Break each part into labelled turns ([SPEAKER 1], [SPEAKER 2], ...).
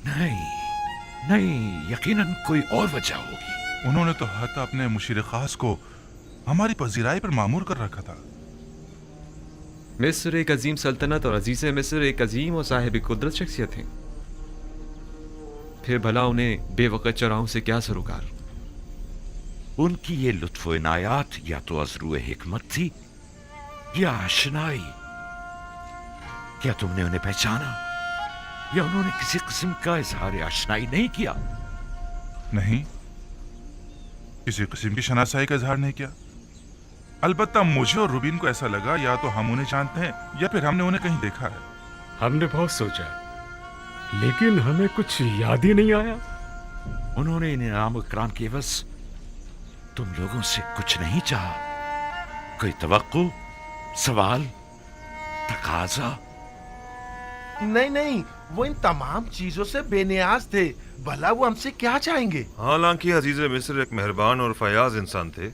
[SPEAKER 1] नहीं नहीं, यकीनन कोई और वजह होगी।
[SPEAKER 2] उन्होंने तो हत्ता अपने मुशीर खास को हमारी पजीराई पर मामूर कर रखा था।
[SPEAKER 3] मिस्र एक अजीम सल्तनत और अजीज़ मिस्र एक अजीम और साहिब कुदरत शख्सियत हैं। फिर भला उन्हें बेवकत चौराहों से क्या सरोकार?
[SPEAKER 1] उनकी ये लुत्फ इनायात या तो अज़रूए हिकमत थी या आशनाई। क्या तुमने उन्हें पहचाना या उन्होंने किसी किस्म का इजहार आशनाई नहीं किया?
[SPEAKER 2] नहीं, किसी किस्म की शनासाई का इजहार नहीं किया। अलबत्ता मुझे और रुबीन को ऐसा लगा या तो हम उन्हें जानते हैं या फिर हमने उन्हें कहीं देखा है।
[SPEAKER 4] हमने बहुत सोचा लेकिन हमें कुछ याद ही नहीं आया।
[SPEAKER 1] उन्होंने इनाम इकराम के एवज तुम लोगों से कुछ नहीं चाहा? कोई तवक्को, सवाल, तकाजा?
[SPEAKER 5] नहीं नहीं, वो इन तमाम चीजों से बेनियाज थे। भला वो हमसे क्या चाहेंगे?
[SPEAKER 6] हालांकि अजीज मिस्र एक मेहरबान और फयाज इंसान थे,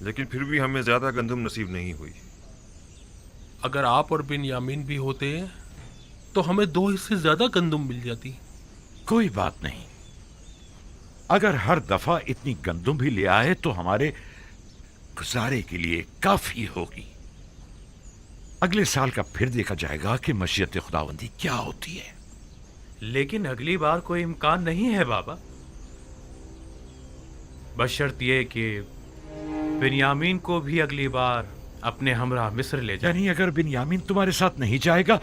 [SPEAKER 6] लेकिन फिर भी हमें ज्यादा गंदम नसीब नहीं हुई।
[SPEAKER 7] अगर आप और बिन्यामीन भी होते तो हमें 2 हिस्से ज्यादा गंदम मिल जाती।
[SPEAKER 1] कोई बात नहीं, अगर हर दफा इतनी गंदम भी ले आए तो हमारे गुजारे के लिए काफी होगी। अगले साल का फिर देखा जाएगा कि मशीयत खुदावंदी क्या होती है।
[SPEAKER 8] लेकिन अगली बार कोई इम्कान नहीं है बाबा, बशर्त ये कि बिन्यामीन को भी अगली बार अपने हमरा मिस्र ले जाए।
[SPEAKER 1] यानी अगर बिन्यामीन तुम्हारे साथ नहीं जाएगा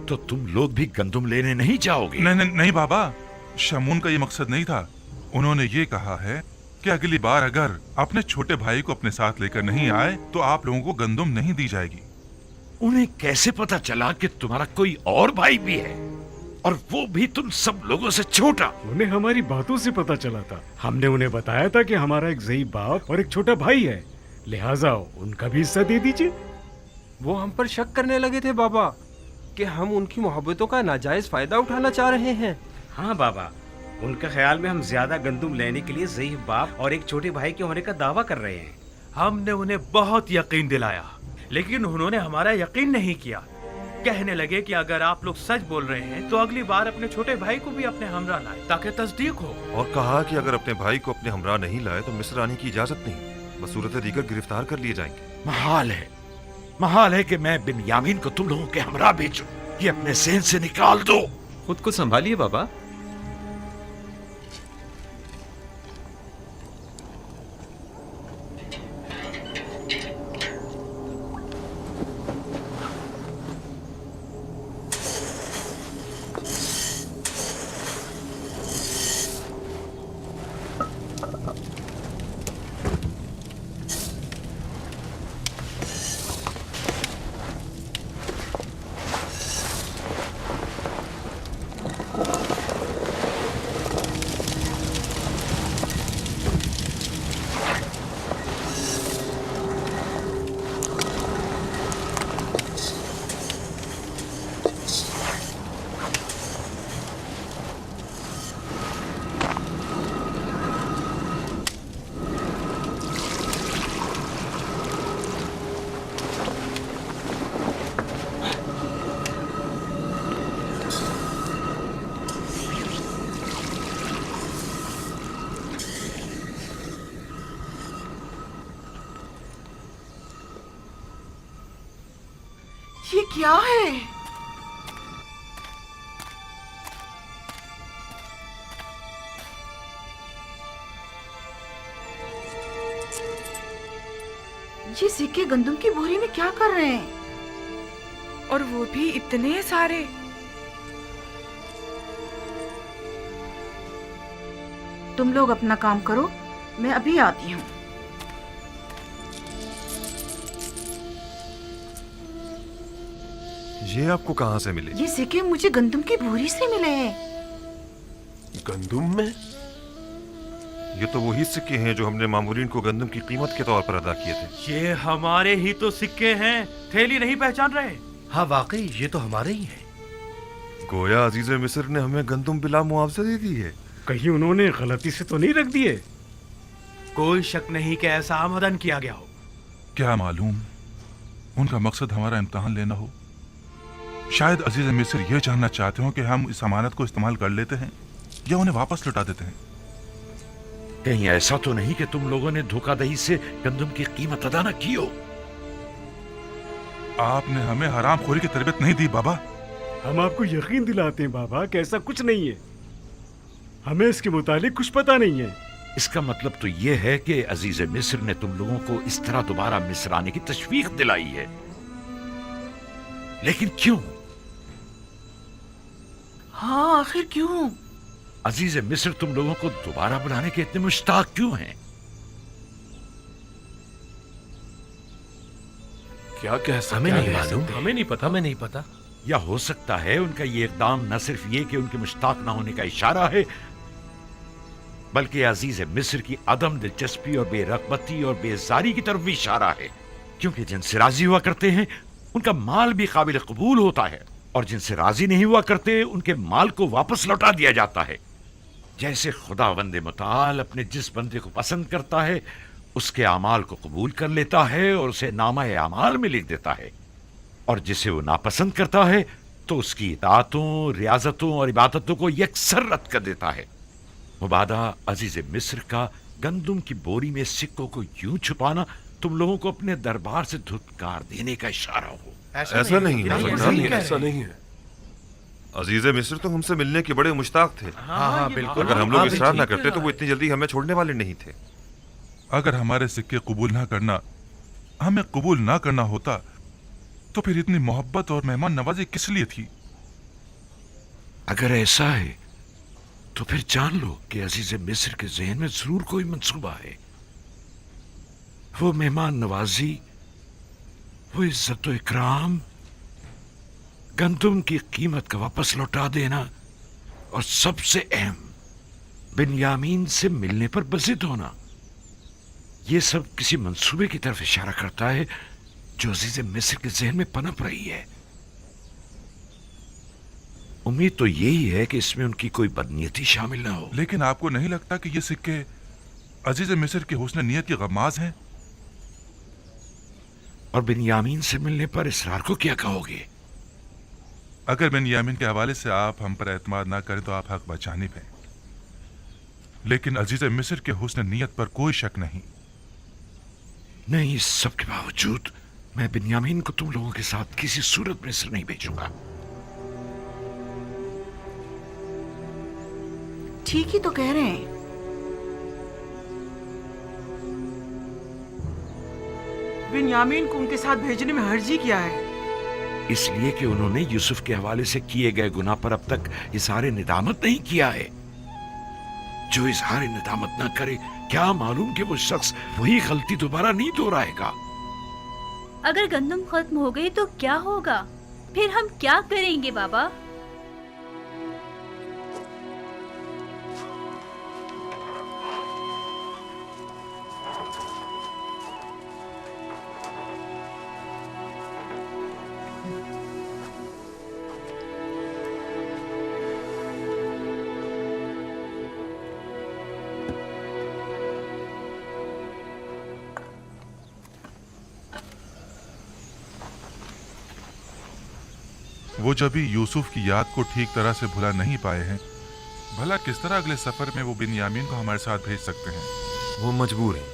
[SPEAKER 1] तो तुम लोग भी गंदम लेने नहीं जाओगे?
[SPEAKER 2] नहीं नहीं नहीं बाबा, शमून का ये मकसद नहीं था। उन्होंने ये कहा है कि अगली बार अगर अपने छोटे भाई को अपने साथ लेकर नहीं आए तो आप लोगों को गंदम नहीं दी जाएगी।
[SPEAKER 1] उन्हें कैसे पता चला कि तुम्हारा कोई और भाई भी है, और वो भी तुम सब लोगों से छोटा?
[SPEAKER 4] उन्हें हमारी बातों से पता चला था। हमने उन्हें बताया था कि हमारा एक ज़ईफ बाप और एक छोटा भाई है, लिहाजा उनका भी हिस्सा दे दीजिए।
[SPEAKER 9] वो हम पर शक करने लगे थे बाबा कि हम उनकी मोहब्बतों का नाजायज फायदा उठाना चाह रहे हैं।
[SPEAKER 10] हाँ बाबा, उनके ख्याल में हम ज्यादा गंदम लेने के लिए ज़ईफ बाप और एक छोटे भाई के होने का दावा कर रहे हैं।
[SPEAKER 8] हमने उन्हें बहुत यकीन दिलाया, लेकिन उन्होंने हमारा यकीन नहीं किया। कहने लगे कि अगर आप लोग सच बोल रहे हैं तो अगली बार अपने छोटे भाई को भी अपने हमरा लाए ताकि तस्दीक हो।
[SPEAKER 6] और कहा कि अगर अपने भाई को अपने हमरा नहीं लाए तो मिस्र आने की इजाजत नहीं, बसूरत दीगर गिरफ्तार कर लिए जाएंगे।
[SPEAKER 1] महाल है कि मैं बिन्यामीन को तुम लोगों के हमरा भेजूं। ये अपने ज़हन से निकाल दो।
[SPEAKER 3] खुद को संभालिए बाबा।
[SPEAKER 11] ये क्या है? ये सिक्के गंदम की बोरी में क्या कर रहे हैं?
[SPEAKER 12] और वो भी इतने सारे।
[SPEAKER 11] तुम लोग अपना काम करो, मैं अभी आती हूँ।
[SPEAKER 6] ये आपको कहाँ से मिले?
[SPEAKER 11] ये सिक्के मुझे गंदम की बोरी से मिले हैं।
[SPEAKER 6] गंदम में? ये तो वही सिक्के हैं जो हमने मामूरीन को गंदम की कीमत के तौर पर अदा किए थे।
[SPEAKER 8] ये हमारे ही तो सिक्के हैं, थैली नहीं पहचान रहे?
[SPEAKER 5] हाँ वाकई ये तो हमारे ही हैं।
[SPEAKER 6] गोया अजीज मिस्र ने हमें गंदम बिला मुआवजा दे दी है।
[SPEAKER 4] कहीं उन्होंने गलती से तो नहीं रख दिए?
[SPEAKER 8] कोई शक नहीं कि ऐसा आमदन किया गया हो।
[SPEAKER 2] क्या मालूम उनका मकसद हमारा इम्तिहान लेना हो। शायद अजीज मिस्र ये जानना चाहते हो कि हम इस अमानत को इस्तेमाल कर लेते हैं या उन्हें वापस लौटा देते हैं।
[SPEAKER 1] कहीं ऐसा तो नहीं कि तुम लोगों ने धोखाधड़ी से गंदम की कीमत अदा न की हो?
[SPEAKER 2] आपने हमें हरामखोरी की तरबियत नहीं दी बाबा।
[SPEAKER 4] हम आपको यकीन दिलाते हैं बाबा कि ऐसा कुछ नहीं है। हमें इसके मुतालिक कुछ पता नहीं है।
[SPEAKER 1] इसका मतलब तो यह है कि अजीज मिस्र ने तुम लोगों को इस तरह दोबारा मिस्र आने की तशवीक दिलाई है, लेकिन क्यों?
[SPEAKER 11] हाँ, आखिर क्यों?
[SPEAKER 1] अजीज मिस्र तुम लोगों को दोबारा बुलाने के इतने मुश्ताक क्यों हैं?
[SPEAKER 7] क्या कह सकते हमें नहीं मालूम, हमें नहीं पता, हमें नहीं पता।
[SPEAKER 1] या हो सकता है उनका ये इकदाम न सिर्फ ये कि उनके मुश्ताक न होने का इशारा है, बल्कि अजीज मिस्र की अदम दिलचस्पी और बेरगबती और बेजारी की तरफ भी इशारा है, क्योंकि जिनसे राजी हुआ करते हैं उनका माल भी काबिल कबूल होता है, और जिनसे राजी नहीं हुआ करते उनके माल को वापस लौटा दिया जाता है। जैसे खुदावंद मुताल अपने जिस बंदे को पसंद करता है उसके अमाल को कबूल कर लेता है और उसे नामा अमाल में लिख देता है, और जिसे वो नापसंद करता है तो उसकी इताअतों, रियाजतों और इबादतों को यकसर रद्द कर देता है। मुबादा अजीज मिस्र का गंदुम की बोरी में सिक्कों को यूं छुपाना तुम लोगों को अपने दरबार से धुतकार देने का इशारा हो।
[SPEAKER 6] ऐसा नहीं है, ऐसा नहीं है। अजीज मिस्र तो हमसे मिलने के बड़े मुश्ताक थे।
[SPEAKER 5] हाँ, बिल्कुल।
[SPEAKER 6] अगर हम लोग इसरार ना करते तो वो इतनी जल्दी हमें छोड़ने वाले नहीं थे।
[SPEAKER 2] अगर हमारे सिक्के कबूल ना करना हमें कबूल ना करना होता तो फिर इतनी मोहब्बत और मेहमान नवाजी किस लिए थी?
[SPEAKER 1] अगर ऐसा है तो फिर जान लो कि अजीज मिस्र के ज़हन में जरूर कोई मंसूबा है। वो मेहमान नवाजी, वो इज्जत व इकराम, गंदुम की कीमत का वापस लौटा देना, और सबसे अहम बिन्यामीन से मिलने पर बज़िद होना, ये सब किसी मंसूबे की तरफ इशारा करता है जो अजीज मिस्र के ज़हन में पनप रही है। उम्मीद तो यही है कि इसमें उनकी कोई बदनीयती शामिल ना हो।
[SPEAKER 2] लेकिन आपको नहीं लगता कि ये सिक्के अजीज मिस्र के हुस्न नीयत की गमाज हैं?
[SPEAKER 1] और बिन्यामीन से मिलने पर इसरार को क्या कहोगे?
[SPEAKER 2] अगर बिन्यामीन के हवाले से आप हम पर एतमाद ना करें तो आप हक बचानिब हैं, लेकिन अजीज मिस्र के हुस्न नीयत पर कोई शक नहीं।
[SPEAKER 1] नहीं, इस सब के बावजूद मैं बिन्यामीन को तुम लोगों के साथ किसी सूरत में मिस्र नहीं भेजूंगा।
[SPEAKER 11] ठीक ही तो कह रहे हैं।
[SPEAKER 13] बिन्यामीन को उनके साथ भेजने में हर्जी क्या है?
[SPEAKER 1] इसलिए कि उन्होंने यूसुफ के हवाले से किए गए गुनाह पर अब तक इजहार निदामत नहीं किया है। जो इजहार निदामत ना करे, क्या मालूम कि वो शख्स वही गलती दोबारा नहीं दोहराएगा।
[SPEAKER 14] अगर गंदम खत्म हो गई तो क्या होगा? फिर हम क्या करेंगे बाबा?
[SPEAKER 2] वो जब भी यूसुफ की याद को ठीक तरह से भुला नहीं पाए हैं, भला किस तरह अगले सफर में वो बिन्यामीन को हमारे साथ भेज सकते हैं?
[SPEAKER 6] वो मजबूर हैं,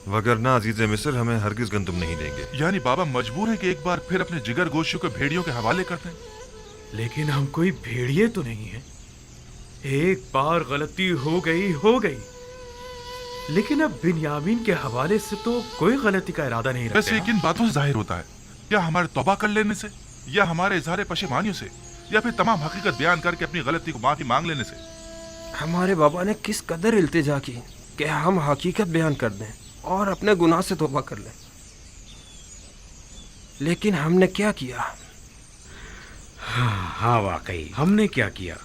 [SPEAKER 6] वगरना अजीज मिस्र हमें हरगिज गंदुम नहीं देंगे।
[SPEAKER 2] यानी बाबा मजबूर है कि एक बार फिर अपने जिगर गोशियों को भेड़ियों के हवाले कर दें?
[SPEAKER 8] लेकिन हम कोई भेड़िए तो नहीं है। एक बार गलती हो गई, लेकिन अब बिन्यामीन के हवाले से तो कोई गलती का इरादा नहीं रखते।
[SPEAKER 2] वैसे किन बातों से जाहिर होता है? क्या हमारे तौबा कर लेने से, या हमारे इजहार पशेमानियों से, या फिर तमाम हकीकत बयान करके अपनी गलती को माफी मांग लेने से?
[SPEAKER 9] हमारे बाबा ने किस कदर इल्तिजा की कि हम हकीकत बयान कर दें और अपने गुनाह से तौबा कर लें, लेकिन हमने क्या किया?
[SPEAKER 10] हाँ वाकई हमने क्या किया?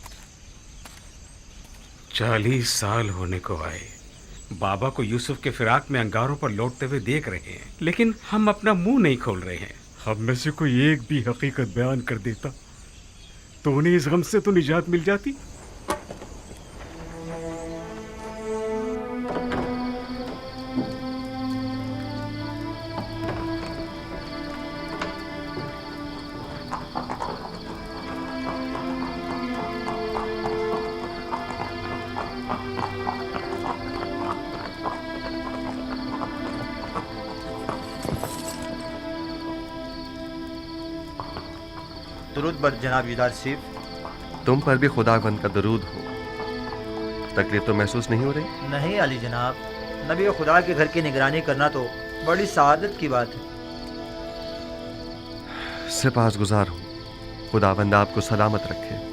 [SPEAKER 10] 40 साल होने को आए, बाबा को यूसुफ के फिराक में अंगारों पर लौटते हुए देख रहे हैं, लेकिन हम अपना मुंह नहीं खोल रहे हैं।
[SPEAKER 4] हम में से कोई एक भी हकीकत बयान कर देता तो उन्हें इस गम से तो निजात मिल जाती।
[SPEAKER 15] درود بر جناب یدار سیف.
[SPEAKER 16] تم پر بھی خداوند کا درود ہو. تکلیف تو محسوس نہیں ہو رہی؟
[SPEAKER 15] نہیں علی جناب، نبی خدا کے گھر کی نگرانی کرنا تو بڑی سعادت کی بات ہے.
[SPEAKER 16] سپاس گزار ہوں. خداوند آپ کو سلامت رکھے.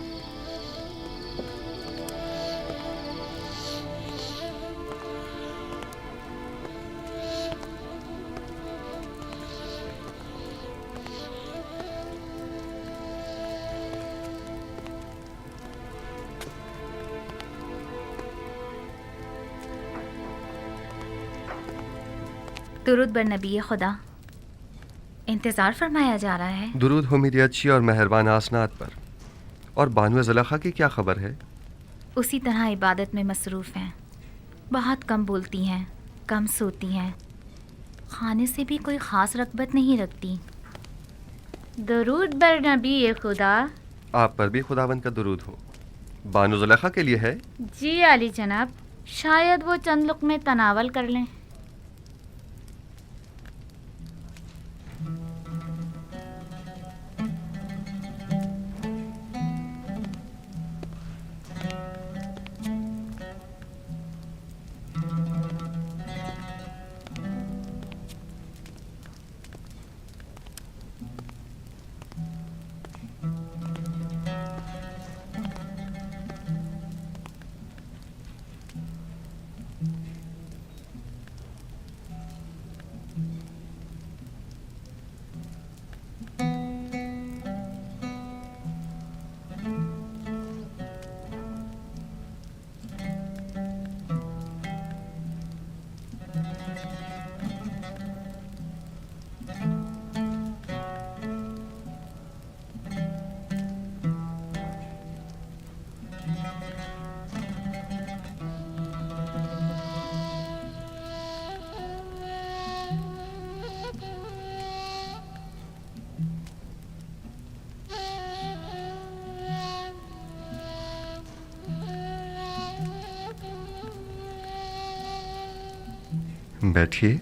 [SPEAKER 17] درود بر نبی خدا. انتظار فرمایا جا رہا ہے.
[SPEAKER 16] درود ہو میری اچھی اور مہربان حسنات پر. اور بانو زلیخا کی کیا خبر ہے؟
[SPEAKER 17] اسی طرح عبادت میں مصروف ہیں. بہت کم بولتی ہیں، کم سوتی ہیں، کھانے سے بھی کوئی خاص رغبت نہیں رکھتی. درود بر نبی خدا.
[SPEAKER 16] آپ پر بھی خداوند کا درود ہو. بانو زلیخا کے لیے ہے؟
[SPEAKER 17] جی علی جناب، شاید وہ چند لقمے تناول کر لیں.
[SPEAKER 16] بیٹھیے.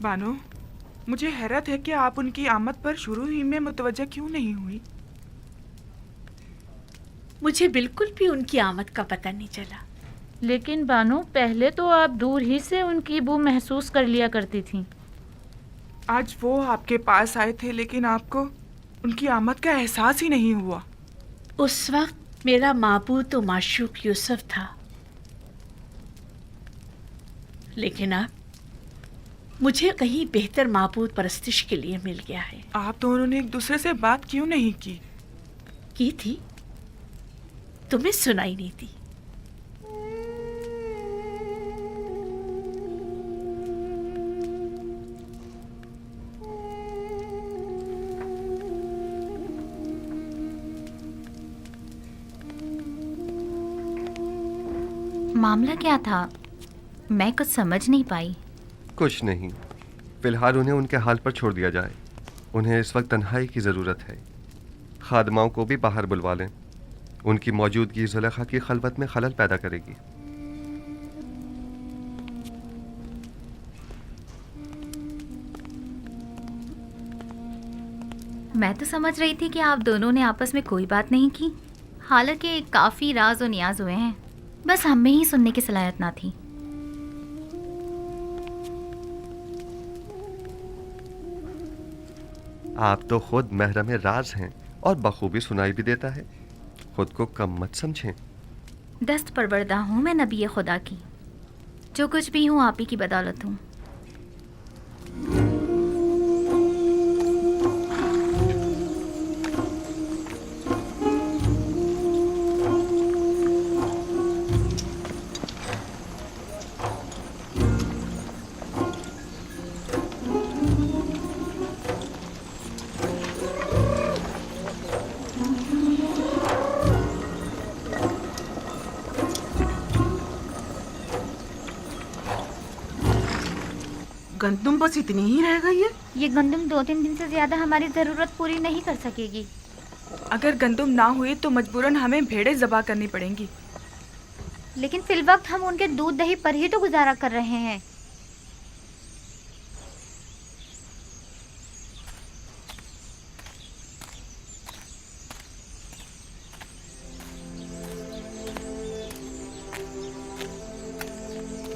[SPEAKER 12] بانو، مجھے حیرت ہے کہ آپ ان کی آمد پر شروع ہی میں متوجہ کیوں نہیں ہوئی؟
[SPEAKER 11] مجھے بالکل بھی ان کی آمد کا پتہ نہیں چلا.
[SPEAKER 17] لیکن بانو، پہلے تو آپ دور ہی سے ان کی بو محسوس کر لیا کرتی تھیں.
[SPEAKER 12] آج وہ آپ کے پاس آئے تھے لیکن آپ کو ان کی آمد کا احساس ہی نہیں ہوا.
[SPEAKER 11] اس وقت میرا معبود و معشوق یوسف تھا، لیکن اب مجھے کہیں بہتر معبود پرستش کے لیے مل گیا ہے.
[SPEAKER 12] آپ دونوں نے ایک دوسرے سے بات کیوں نہیں کی؟
[SPEAKER 11] کی تھی، تمہیں سنائی نہیں تھی.
[SPEAKER 17] معاملہ کیا تھا؟ میں کچھ سمجھ نہیں پائی.
[SPEAKER 16] کچھ نہیں، فی الحال انہیں ان کے حال پر چھوڑ دیا جائے. انہیں اس وقت تنہائی کی ضرورت ہے. خادماؤں کو بھی باہر بلوا لیں. ان کی موجودگی زلیخا کی خلوت میں خلل پیدا کرے گی.
[SPEAKER 17] میں تو سمجھ رہی تھی کہ آپ دونوں نے آپس میں کوئی بات نہیں کی، حالانکہ کافی راز و نیاز ہوئے ہیں. بس ہم میں ہی سننے کی صلاحیت نہ تھی.
[SPEAKER 16] آپ تو خود محرم راز ہیں اور بخوبی سنائی بھی دیتا ہے. خود کو کم مت سمجھیں.
[SPEAKER 17] دست پروردہ ہوں میں نبی خدا کی. جو کچھ بھی ہوں آپ ہی کی بدولت ہوں.
[SPEAKER 13] گندم بس اتنی ہی رہ گئی ہے؟
[SPEAKER 17] یہ گندم 2-3 دن سے زیادہ ہماری ضرورت پوری نہیں کر سکے گی.
[SPEAKER 12] اگر گندم نہ ہوئی تو مجبوراً ہمیں بھیڑیں ذبح کرنی پڑیں گی.
[SPEAKER 17] لیکن فی الوقت ہم ان کے دودھ دہی پر ہی تو گزارا کر رہے ہیں.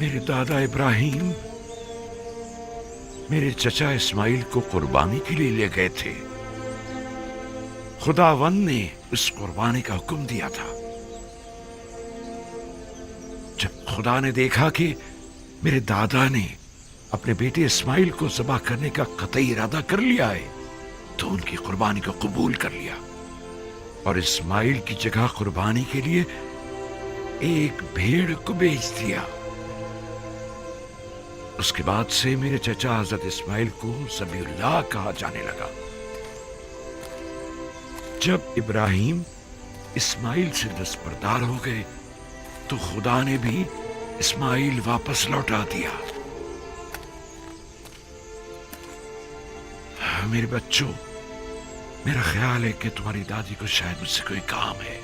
[SPEAKER 1] میرے دادا ابراہیم میرے چچا اسماعیل کو قربانی کے لیے لے گئے تھے. خداوند نے اس قربانی کا حکم دیا تھا. جب خدا نے دیکھا کہ میرے دادا نے اپنے بیٹے اسماعیل کو ذبح کرنے کا قطعی ارادہ کر لیا ہے تو ان کی قربانی کو قبول کر لیا اور اسماعیل کی جگہ قربانی کے لیے ایک بھیڑ کو بیچ دیا. اس کے بعد سے میرے چچا حضرت اسماعیل کو ذبیح اللہ کہا جانے لگا. جب ابراہیم اسماعیل سے دستبردار ہو گئے تو خدا نے بھی اسماعیل واپس لوٹا دیا. میرے بچوں، میرا خیال ہے کہ تمہاری دادی کو شاید مجھ سے کوئی کام ہے.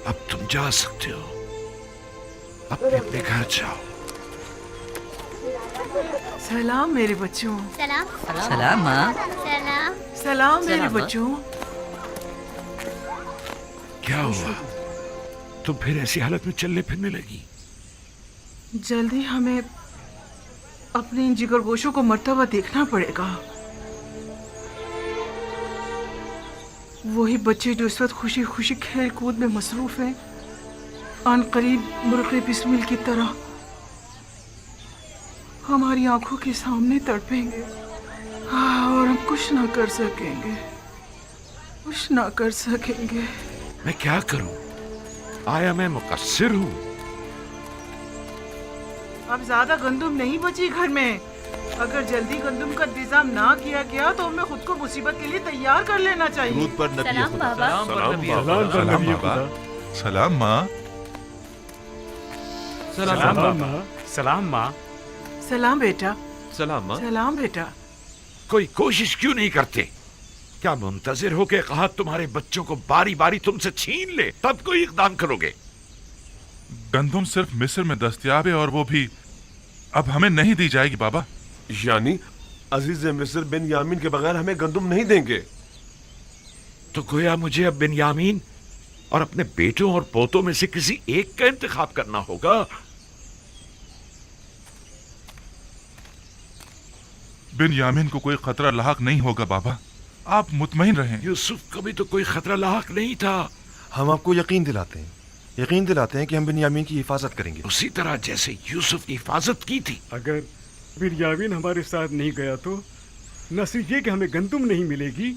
[SPEAKER 1] اب تم جا سکتے ہو. اپنے اپنے گھر جاؤ.
[SPEAKER 12] سلام میرے بچوں.
[SPEAKER 17] سلام.
[SPEAKER 13] سلام ماں.
[SPEAKER 17] سلام.
[SPEAKER 12] سلام میرے بچوں.
[SPEAKER 1] کیا ہوا؟ تم پھر ایسی حالت میں چلنے پھرنے لگی؟
[SPEAKER 12] جلدی ہمیں اپنے ان جگر گوشوں کو مرتا ہوا دیکھنا پڑے گا. وہی بچے جو اس وقت خوشی خوشی کھیل کود میں مصروف ہیں آن قریب مرغ بسمل کی طرح ہماری آنکھوں کے سامنے تڑپیں گے اور ہم کچھ نہ کر سکیں گے. کچھ نہ کر سکیں گے.
[SPEAKER 1] میں کیا کروں؟ آیا میں مقصر ہوں؟
[SPEAKER 12] اب زیادہ گندم نہیں بچی گھر میں. اگر جلدی گندم کا انتظام نہ کیا گیا تو ہمیں خود کو مصیبت کے لیے تیار کر لینا چاہیے.
[SPEAKER 6] درود پر نبی
[SPEAKER 14] سلام
[SPEAKER 6] خدا.
[SPEAKER 14] بابا.
[SPEAKER 2] سلام بابا. سلام ماں.
[SPEAKER 10] سلام بابا. سلام ماں.
[SPEAKER 12] سلام بیٹا.
[SPEAKER 3] سلام ماں.
[SPEAKER 12] سلام بیٹا.
[SPEAKER 1] کوئی کوشش کیوں نہیں کرتے؟ کیا منتظر ہو کہ قحط تمہارے بچوں کو باری باری تم سے چھین لے تب کوئی اقدام کرو گے؟
[SPEAKER 2] گندم صرف مصر میں دستیاب ہے اور وہ بھی اب ہمیں نہیں دی جائے گی بابا.
[SPEAKER 6] یعنی عزیز مصر بن یامین کے بغیر ہمیں گندم نہیں دیں گے؟
[SPEAKER 1] تو گویا مجھے اب بنیامین اور اپنے بیٹوں اور پوتوں میں سے کسی ایک کا انتخاب کرنا ہوگا.
[SPEAKER 2] بن یامین کو کوئی خطرہ لاحق نہیں ہوگا بابا. آپ مطمئن رہیں.
[SPEAKER 1] یوسف کو بھی تو کوئی خطرہ لاحق نہیں تھا.
[SPEAKER 6] ہم آپ کو یقین دلاتے ہیں کہ ہم بن یامین کی حفاظت کریں گے
[SPEAKER 1] اسی طرح جیسے یوسف کی حفاظت کی تھی.
[SPEAKER 4] اگر بنیامین ہمارے ساتھ نہیں گیا تو نہ صرف یہ کہ ہمیں گندم نہیں ملے گی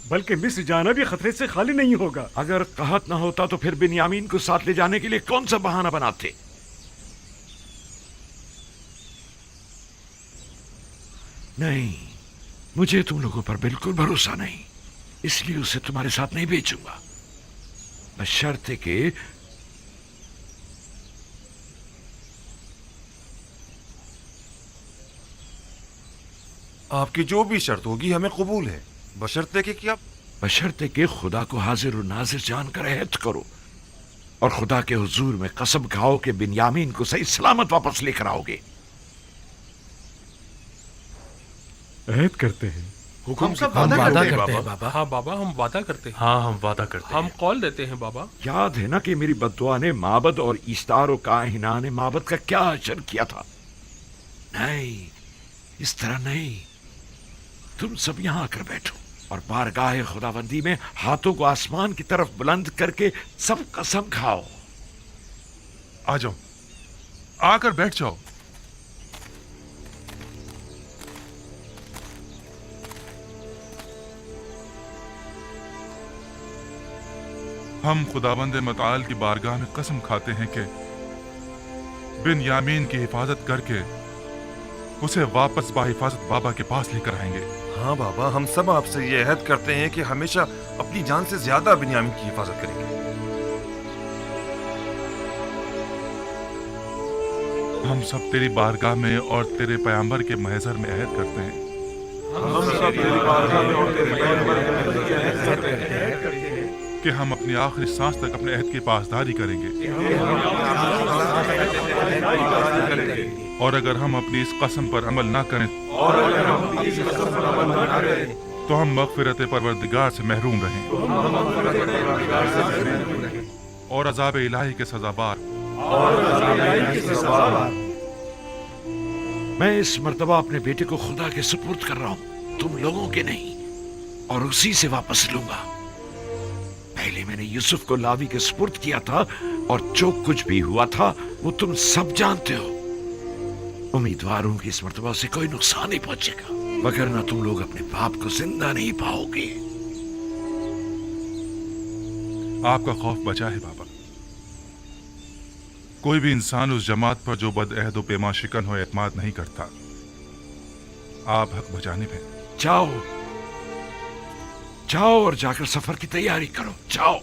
[SPEAKER 4] بلکہ مصر جانا بھی خطرے سے خالی نہیں ہوگا.
[SPEAKER 1] اگر قحط نہ ہوتا تو پھر بنیامین کو ساتھ لے جانے کے لیے کون سا بہانہ بناتے؟ نہیں، مجھے تم لوگوں پر بالکل بھروسہ نہیں، اس لیے اسے تمہارے ساتھ نہیں بھیجوں گا، بشرطے کہ
[SPEAKER 6] آپ کی جو بھی شرط ہوگی ہمیں قبول ہے، بشرطے کہ کیا؟
[SPEAKER 1] بشرطے کہ خدا کو حاضر و ناظر جان کر عہد کرو اور خدا کے حضور میں قسم کھاؤ کہ بنیامین کو صحیح سلامت واپس لے کر آؤ گے.
[SPEAKER 4] عہد کرتے ہیں.
[SPEAKER 7] حکم سے
[SPEAKER 5] ہم
[SPEAKER 7] وعدہ کرتے ہیں بابا. ہاں بابا ہم وعدہ کرتے ہیں.
[SPEAKER 8] ہاں ہم وعدہ کرتے ہیں.
[SPEAKER 7] ہم قول دیتے ہیں بابا.
[SPEAKER 1] یاد ہے نا کہ میری بددعا نے معبد اور ایستار و کاہنان معبد کا کیا اثر کیا تھا؟ نہیں، اس طرح نہیں. تم سب یہاں آ کر بیٹھو اور بارگاہ خداوندی میں ہاتھوں کو آسمان کی طرف بلند کر کے سب قسم کھاؤ
[SPEAKER 2] आ जाओ, आकर बैठ जाओ। हम खुदाबंद मताल की बारगाह में कसम खाते हैं कि बिन यामीन की हिफाजत करके उसे वापस बाहिफाजत बाबा के पास लेकर आएंगे।
[SPEAKER 6] हाँ बाबा, हम सब आपसे ये अहद करते हैं कि हमेशा अपनी जान से ज्यादा बिन्यामीन की हिफाजत करेंगे।
[SPEAKER 2] हम सब तेरी बारगाह में और तेरे पैगंबर के महज़र में अहद करते हैं कि हम अपनी आखिरी सांस तक अपने अहद की पासदारी करेंगे, और अगर हम अपनी इस कसम पर अमल ना करें तो हम मग़फ़िरत परवरदिगार से महरूम रहें और अज़ाब इलाही के सज़ाबार।
[SPEAKER 1] मैं इस मर्तबा अपने बेटे को खुदा के सुपुर्द कर रहा हूं, तुम लोगों के नहीं, और उसी से वापस लूंगा। पहले मैंने यूसुफ को लावी के सुपुर्द किया था, और जो कुछ भी हुआ था वो तुम सब जानते हो। उम्मीदवार हूं कि इस मर्तबा से कोई नुकसान नहीं पहुंचेगा, वगरना तुम लोग अपने बाप को जिंदा नहीं पाओगे।
[SPEAKER 2] आपका खौफ बचा है बाबा। कोई भी इंसान उस जमात पर जो बदअहद व पेमा शिकन हो एतमाद नहीं करता। आप हक बजाने में।
[SPEAKER 1] जाओ जाओ और जाकर सफर की तैयारी करो, जाओ।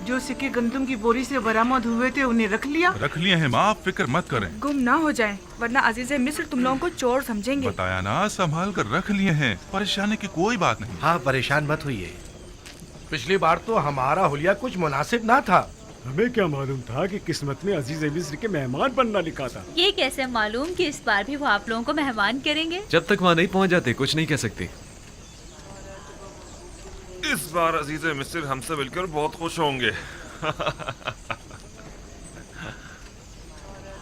[SPEAKER 12] जो सिक्के गंदम की बोरी से बरामद हुए थे उन्हें रख लिया?
[SPEAKER 2] रख लिए हैं माँ, आप फिक्र मत करें।
[SPEAKER 12] गुम ना हो जाए, वरना अजीज मिस्र तुम लोगों को चोर समझेंगे।
[SPEAKER 2] बताया ना, संभाल कर रख लिए हैं, परेशानी की कोई बात नहीं।
[SPEAKER 5] हाँ, परेशान मत होइए। पिछली बार तो हमारा हुलिया कुछ मुनासिब ना था।
[SPEAKER 4] हमें क्या मालूम था कि किस्मत में अजीज मिस्र के मेहमान बनना लिखा था।
[SPEAKER 14] ये कैसे मालूम कि इस बार भी वो आप लोगों को मेहमान करेंगे?
[SPEAKER 3] जब तक वहाँ नहीं पहुँच जाते कुछ नहीं कह सकते।
[SPEAKER 6] इस बार अजीज मिस्र हमसे मिलकर बहुत खुश होंगे।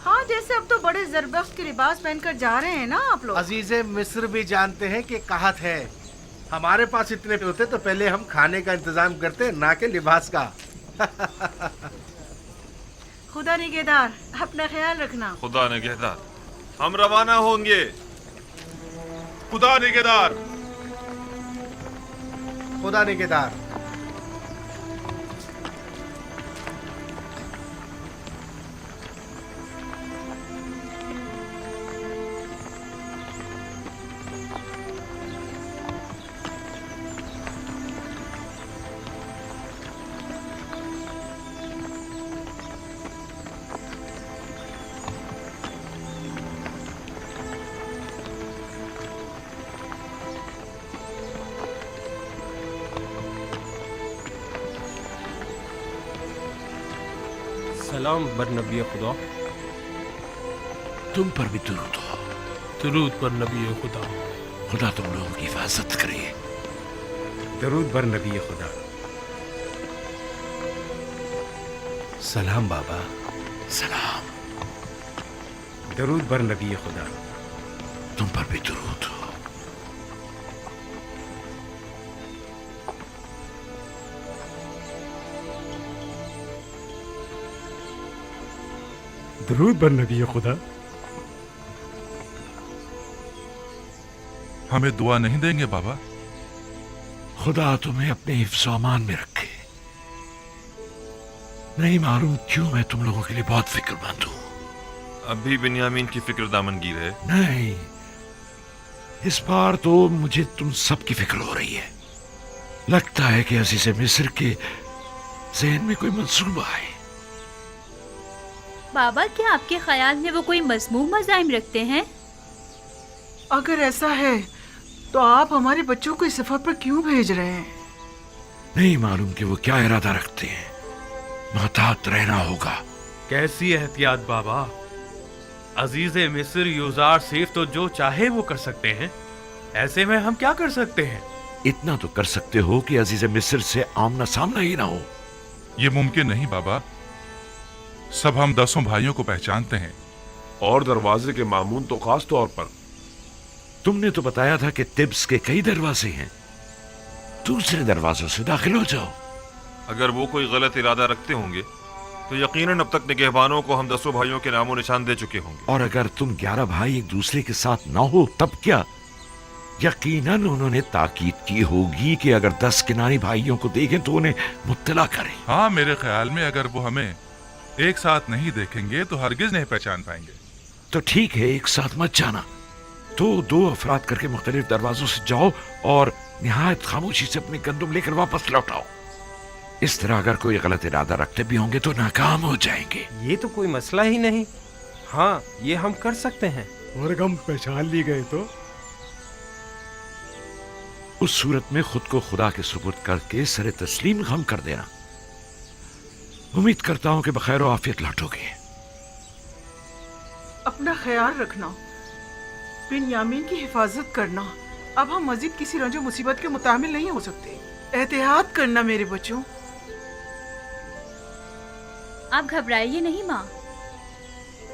[SPEAKER 12] हाँ, जैसे अब तो बड़े जरबख्श के लिबास पहनकर जा रहे हैं ना आप लोग।
[SPEAKER 5] अजीजे मिस्र भी जानते हैं कि कहत है, हमारे पास इतने होते तो पहले हम खाने का इंतजाम करते, ना कि लिबास का।
[SPEAKER 12] खुदा निगहदार, अपना ख्याल रखना।
[SPEAKER 6] खुदा निगहदार, हम रवाना होंगे।
[SPEAKER 2] खुदा निगहदार,
[SPEAKER 5] खुदा निगहदार।
[SPEAKER 9] सलाम बर नबी खुदा।
[SPEAKER 1] तुम पर भी दुरूद हो।
[SPEAKER 7] दुरूद पर नबी खुदा।
[SPEAKER 1] खुदा तुम लोगों की हिफाजत करे।
[SPEAKER 10] दरूद बर नबी खुदा।
[SPEAKER 5] सलाम बाबा।
[SPEAKER 1] सलाम।
[SPEAKER 10] दरूद बर नबी खुदा।
[SPEAKER 1] तुम पर भी दुरूद हो।
[SPEAKER 4] दरूद बर नबी खुदा।
[SPEAKER 2] हमें दुआ नहीं देंगे बाबा?
[SPEAKER 1] खुदा तुम्हें अपने हिफ्ज़ अमान में रखे। नहीं मालूम क्यों मैं तुम लोगों के लिए बहुत फिक्रमंद हूं।
[SPEAKER 6] अभी बिन्यामीन की फिक्र दामनगीर है?
[SPEAKER 1] नहीं, इस बार तो मुझे तुम सब की फिक्र हो रही है। लगता है कि अजीज़ मिस्र के ज़हन में कोई मंसूबा है।
[SPEAKER 14] बाबा, क्या आपके ख्याल में वो कोई मज़मूम मज़ाहिम रखते हैं?
[SPEAKER 12] अगर ऐसा है तो आप हमारे बच्चों को इस सफर पर क्यों भेज रहे हैं?
[SPEAKER 1] नहीं मालूम कि वो क्या इरादा रखते हैं, मोहतात रहना होगा।
[SPEAKER 8] कैसी एहतियात बाबा? अजीज मिस्र यूजार सिर्फ तो जो चाहे वो कर सकते हैं, ऐसे में हम क्या कर सकते हैं?
[SPEAKER 1] इतना तो कर सकते हो कि अजीज मिस्र से आमना सामना ही ना हो।
[SPEAKER 2] ये मुमकिन नहीं बाबा। सब हम 10 भाइयों को पहचानते हैं।
[SPEAKER 18] और दरवाजे के मामून तो खास तौर पर।
[SPEAKER 1] तुमने तो बताया था कि तिब्स के कई दरवाजे हैं, दूसरे दरवाजों से दाखिल हो जाओ।
[SPEAKER 6] अगर वो कोई गलत इरादा रखते होंगे तो यकीनन अब तक निगहबानों को हम 10 भाइयों के नामो निशान दे चुके होंगे।
[SPEAKER 1] और अगर तुम 11 भाई एक दूसरे के साथ ना हो तब क्या? यकीनन उन्होंने ताकीद की होगी कि अगर 10 किनारी भाइयों को देखें तो उन्हें मुत्तला करें।
[SPEAKER 2] हाँ, मेरे ख्याल में अगर वो हमें एक साथ नहीं देखेंगे तो हरगिज नहीं पहचान पाएंगे।
[SPEAKER 1] तो ठीक है, एक साथ मत जाना। तो 2 अफराद करके मुख्तलिफ दरवाजों से जाओ और निहायत खामोशी से अपने गंदुम लेकर वापस लौटाओ। इस तरह अगर कोई गलत इरादा रखते भी होंगे तो नाकाम हो जाएंगे।
[SPEAKER 9] ये तो कोई मसला ही नहीं। हाँ, ये हम कर सकते हैं।
[SPEAKER 4] और अगर हम पहचान ली गए तो?
[SPEAKER 1] उस सूरत में खुद को खुदा के सुपुर्द करके सरे तस्लीम हम कर देना। उम्मीद करता हूं कि बखैर और आफियत लौटोगे।
[SPEAKER 12] अपना ख्याल रखना, बिन यामीन की हिफाजत करना। अब हम मजीद किसी रंजो मुसीबत के मुतामिल नहीं हो सकते। एहतियात करना मेरे बच्चों।
[SPEAKER 14] आप घबराइए नहीं माँ,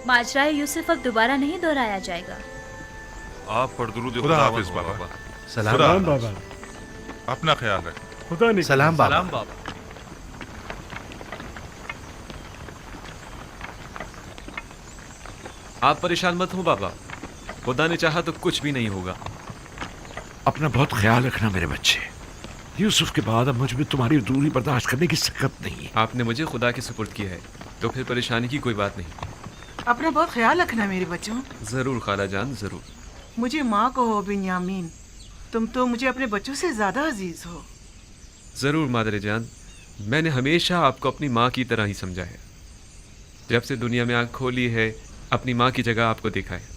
[SPEAKER 14] माजराए यूसुफ अब दोबारा नहीं दोहराया जाएगा।
[SPEAKER 6] आप पर दुरूद
[SPEAKER 2] खुदा हाफिज बाबा।
[SPEAKER 4] सलाम बाबा।
[SPEAKER 2] अपना ख्याल रखें।
[SPEAKER 4] खुदा ने
[SPEAKER 5] सलाम बाबा।
[SPEAKER 8] सलाम बाबा।
[SPEAKER 3] आप परेशान मत हो बाबा, खुदा ने चाहा तो कुछ भी नहीं होगा।
[SPEAKER 1] अपना बहुत ख्याल रखना मेरे बच्चे। यूसुफ के बाद अब मुझ में तुम्हारी दूरी बर्दाश्त करने की सकत नहीं है।
[SPEAKER 3] आपने मुझे खुदा के सुपुर्द किया है तो फिर परेशानी की कोई बात नहीं।
[SPEAKER 12] अपना बहुत ख्याल रखना मेरे बच्चों।
[SPEAKER 3] जरूर खाला जान, जरूर।
[SPEAKER 12] मुझे माँ कहो बिन यामीन, तुम तो मुझे अपने बच्चों से ज्यादा अजीज हो।
[SPEAKER 3] जरूर मादरे जान, मैंने हमेशा आपको अपनी माँ की तरह ही समझा है। जब से दुनिया में आँख खोली है, अपनी माँ की जगह आपको देखा है।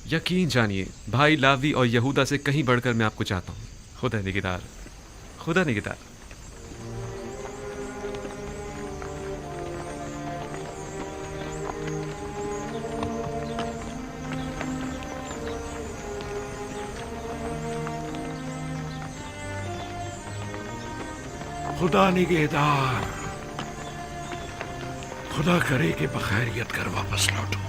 [SPEAKER 3] यकीन जानिए, भाई लावी और यहूदा से कहीं बढ़कर मैं आपको चाहता हूँ। खुदा निगहदार, खुदा निगहदार।
[SPEAKER 1] खुदा निगहदार, खुदा करे कि बखैरियत कर वापस लौटो।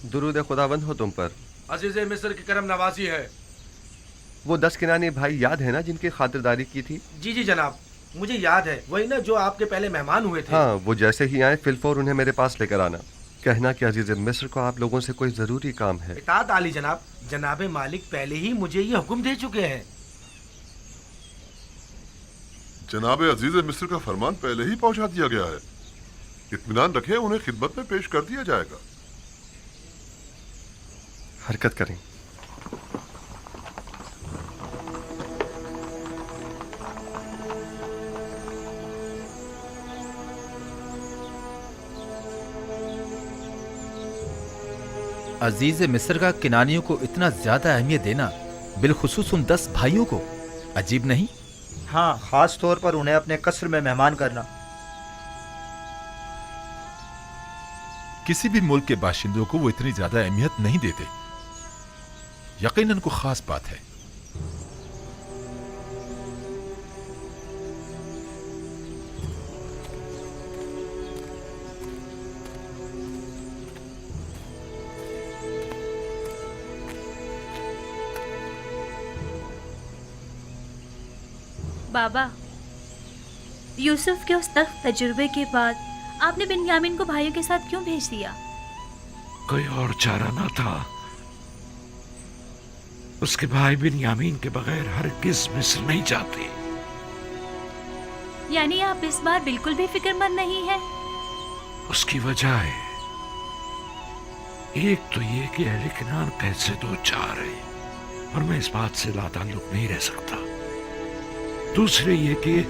[SPEAKER 16] दुरूद खुदावंद हो तुम पर।
[SPEAKER 5] अजीज मिस्र की करम नवाजी है।
[SPEAKER 16] वो 10 किनानी भाई याद है ना जिनकी खातिरदारी की थी?
[SPEAKER 5] जी जी जनाब, मुझे याद है। वही ना जो आपके पहले मेहमान हुए थे।
[SPEAKER 16] हाँ, वो जैसे ही आए फिलफौर उन्हें मेरे पास लेकर आना। कहना कि अजीज मिस्र को आप लोगों से कोई जरूरी काम है।
[SPEAKER 5] इताअत आली जनाब। जनाबे मालिक पहले ही मुझे ये हुक्म दे चुके हैं।
[SPEAKER 19] जनाबे अजीज मिस्र का फरमान पहले ही पहुंचा दिया गया है। इत्मीनान रखें, उन्हें खिदमत में पेश कर दिया जाएगा।
[SPEAKER 16] हरकत करें।
[SPEAKER 20] अजीज मिस्र का किनानियों को इतना ज्यादा अहमियत देना, बिलखुसूस उन 10 भाइयों को, अजीब नहीं?
[SPEAKER 15] हाँ, खास तौर पर उन्हें अपने कस्र में मेहमान करना।
[SPEAKER 2] किसी भी मुल्क के बाशिंदों को वो इतनी ज्यादा अहमियत नहीं देते। यकीनन को खास बात है।
[SPEAKER 14] बाबा, यूसुफ के उस तख्त तजुर्बे के बाद आपने बिन्यामीन को भाइयों के साथ क्यों भेज दिया?
[SPEAKER 1] कोई और चारा ना था। उसके भाई बिन्यामीन के बगैर हरगिज़ मिस्र नहीं जाते।
[SPEAKER 14] یعنی آپ اس بار بالکل بھی فکر مند نہیں ہیں؟
[SPEAKER 1] اس کی وجہ ہے ایک تو یہ کہ اہل کنعان قید سے دو چار ہے اور میں اس بات سے لا تعلق نہیں رہ سکتا. دوسرے یہ کہ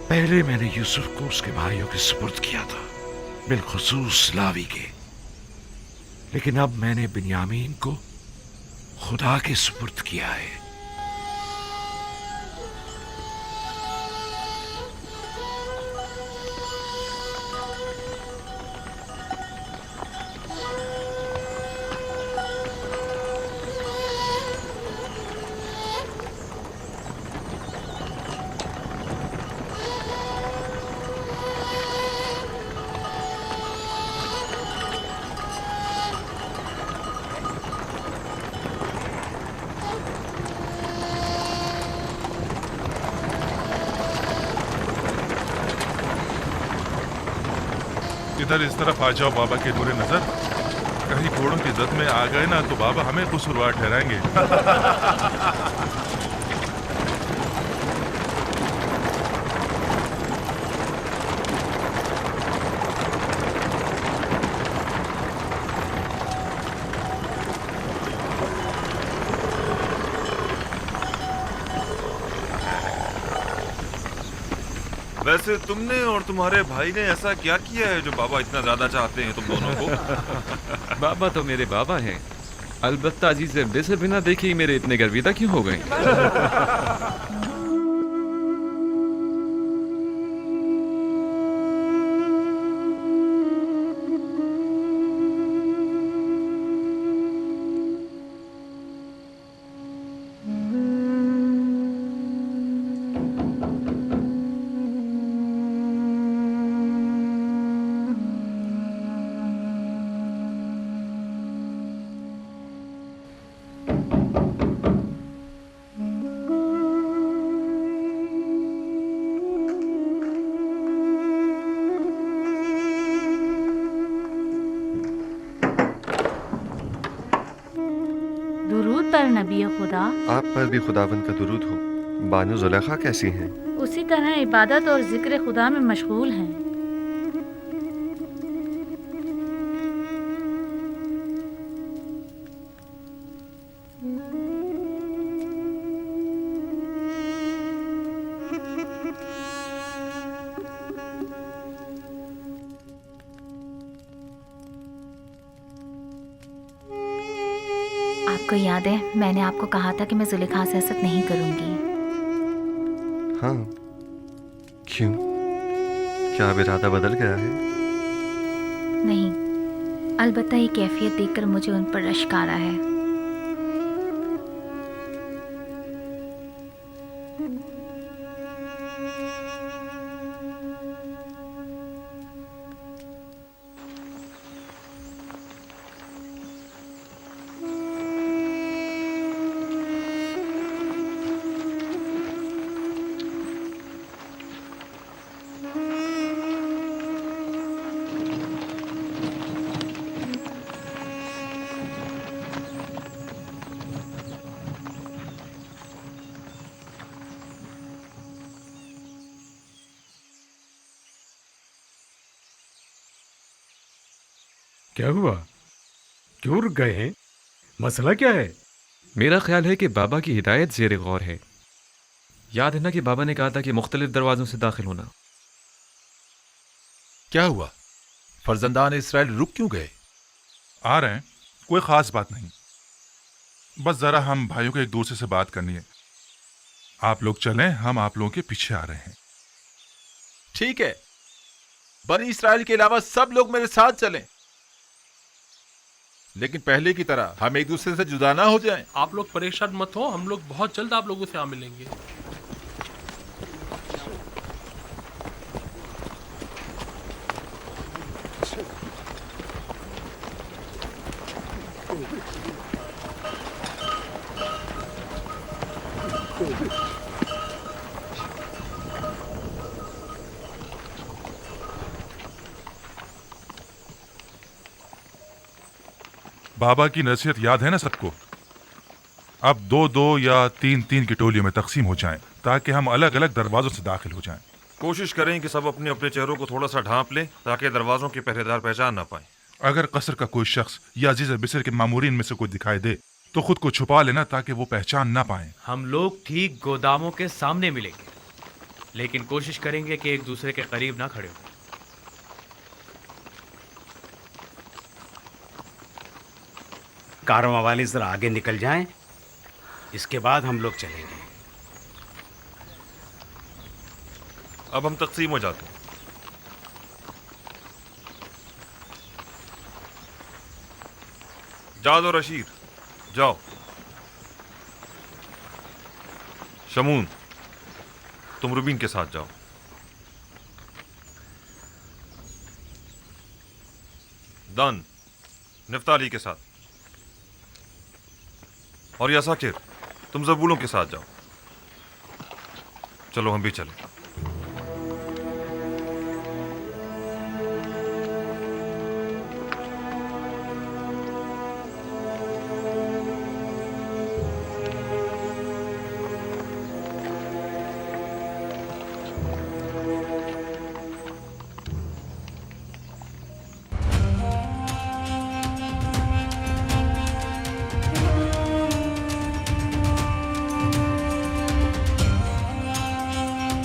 [SPEAKER 1] پہلے میں نے یوسف کو اس کے بھائیوں کے سپرد کیا تھا، بالخصوص لاوی کے، لیکن اب میں نے بنیامین کو خدا کے سپرد کیا ہے.
[SPEAKER 2] ادھر اس طرف آ جاؤ بابا کے نور نظر. کہیں گھوڑوں کی زد میں آ گئے نا تو بابا ہمیں قصوروار ٹھہرائیں گے.
[SPEAKER 6] ویسے تم نے اور تمہارے بھائی نے ایسا کیا کیا ہے جو بابا اتنا زیادہ چاہتے ہیں تم دونوں کو؟
[SPEAKER 3] بابا تو میرے بابا ہیں، البتہ عزیز مصر بنا دیکھے ہی میرے اتنے گرویدہ کیوں ہو گئے؟
[SPEAKER 17] نبی خدا،
[SPEAKER 16] آپ پر بھی خداوند کا درود ہو. بانو زلیخا کیسی ہیں؟
[SPEAKER 17] اسی طرح عبادت اور ذکر خدا میں مشغول ہیں. آپ کو یاد ہے میں نے آپ کو کہا تھا کہ میں زلیخا سے حسد نہیں کروں گی؟
[SPEAKER 16] ہاں، کیوں؟ کیا اب ارادہ بدل گیا ہے؟
[SPEAKER 17] نہیں، البتہ یہ کیفیت دیکھ کر مجھے ان پر رشک آ رہا ہے.
[SPEAKER 4] کیا ہوا؟ کیوں رک گئے ہیں؟ مسئلہ کیا ہے؟
[SPEAKER 3] میرا خیال ہے کہ بابا کی ہدایت زیر غور ہے. یاد ہے نا کہ بابا نے کہا تھا کہ مختلف دروازوں سے داخل ہونا.
[SPEAKER 20] کیا ہوا؟ فرزندان اسرائیل رک کیوں گئے؟
[SPEAKER 2] آ رہے ہیں، کوئی خاص بات نہیں، بس ذرا ہم بھائیوں کو ایک دوسرے سے بات کرنی ہے. آپ لوگ چلیں، ہم آپ لوگوں کے پیچھے آ رہے ہیں.
[SPEAKER 20] ٹھیک ہے، بنی اسرائیل کے علاوہ سب لوگ میرے ساتھ چلیں، لیکن پہلے کی طرح ہم ایک دوسرے سے جدا نہ ہو جائیں.
[SPEAKER 7] آپ لوگ پریشان مت ہو، ہم لوگ بہت جلد آپ لوگوں سے آ ملیں گے.
[SPEAKER 2] بابا کی نصیحت یاد ہے نا سب کو؟ اب 2-2 یا 3-3 کی ٹولیوں میں تقسیم ہو جائیں. ताकि हम अलग अलग दरवाजों से दाखिल हो जाएं।
[SPEAKER 6] कोशिश करें कि सब अपने अपने चेहरों को थोड़ा सा ढांप लें ताकि दरवाजों के पहरेदार पहचान ना पाए।
[SPEAKER 2] अगर कसर का कोई शख्स या अजीज मिस्र के मामूरीन में से कोई दिखाई दे तो खुद को छुपा लेना ताकि वो पहचान ना पाए।
[SPEAKER 8] हम लोग ठीक गोदामों के सामने मिलेंगे, लेकिन कोशिश करेंगे कि एक दूसरे के करीब ना खड़े हो।
[SPEAKER 10] कारवां वाले जरा आगे निकल जाएं, इसके बाद हम लोग चलेंगे।
[SPEAKER 6] अब हम तकसीम हो जाते हैं। जाद और अशीर जाओ। शमून तुम रुबीन के साथ जाओ। दान निफ्ताली के साथ, और यासाकिर तुम जबूलों के साथ जाओ। चलो हम भी चलें।